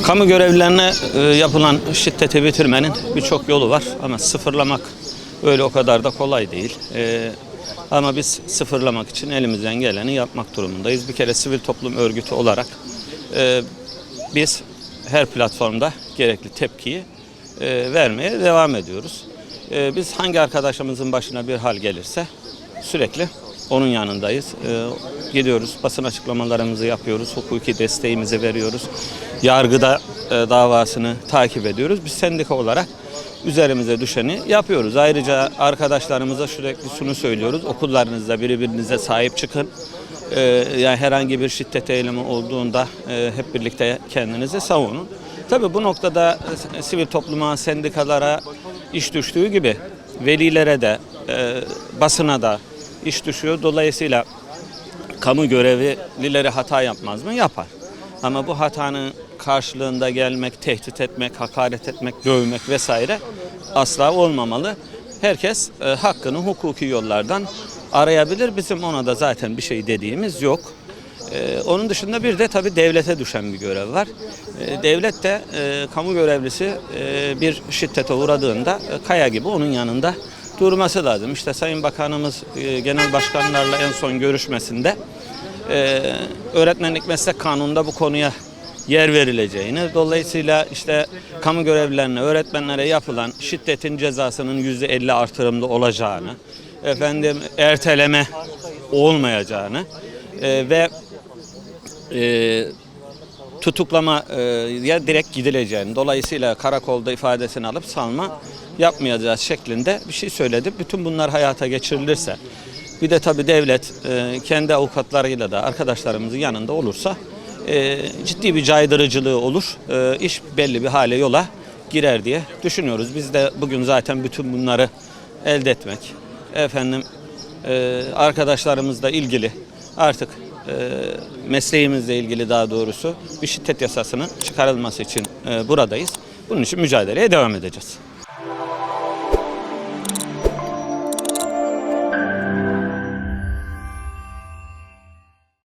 Kamu görevlilerine yapılan şiddeti bitirmenin birçok yolu var ama sıfırlamak öyle o kadar da kolay değil. Ama biz sıfırlamak için elimizden geleni yapmak durumundayız. Bir kere sivil toplum örgütü olarak biz her platformda gerekli tepkiyi vermeye devam ediyoruz. Biz hangi arkadaşımızın başına bir hal gelirse sürekli onun yanındayız. Gidiyoruz, basın açıklamalarımızı yapıyoruz, hukuki desteğimizi veriyoruz. Yargıda davasını takip ediyoruz. Biz sendika olarak üzerimize düşeni yapıyoruz. Ayrıca arkadaşlarımıza sürekli şunu söylüyoruz. Okullarınızda birbirinize sahip çıkın. Yani herhangi bir şiddet eylemi olduğunda hep birlikte kendinizi savunun. Tabii bu noktada sivil topluma, sendikalara iş düştüğü gibi velilere de basına da iş düşüyor. Dolayısıyla kamu görevlileri hata yapmaz mı? Yapar. Ama bu hatanın karşılığında gelmek, tehdit etmek, hakaret etmek, dövmek vesaire asla olmamalı. Herkes hakkını hukuki yollardan arayabilir. Bizim ona da zaten bir şey dediğimiz yok. Onun dışında bir de tabii devlete düşen bir görev var. Devlet de kamu görevlisi bir şiddete uğradığında kaya gibi onun yanında durması lazım. İşte Sayın Bakanımız genel başkanlarla en son görüşmesinde öğretmenlik meslek kanununda bu konuya yer verileceğini, dolayısıyla işte kamu görevlilerine, öğretmenlere yapılan şiddetin cezasının %50 artırımlı olacağını, erteleme olmayacağını ve tutuklamaya direkt gidileceğini, dolayısıyla karakolda ifadesini alıp salma yapmayacağız şeklinde bir şey söyledi. Bütün bunlar hayata geçirilirse, bir de tabii devlet kendi avukatlarıyla da arkadaşlarımızın yanında olursa ciddi bir caydırıcılığı olur. İş belli bir hale yola girer diye düşünüyoruz. Biz de bugün zaten bütün bunları elde etmek, arkadaşlarımızla ilgili artık mesleğimizle ilgili daha doğrusu bir şiddet yasasının çıkarılması için buradayız. Bunun için mücadeleye devam edeceğiz.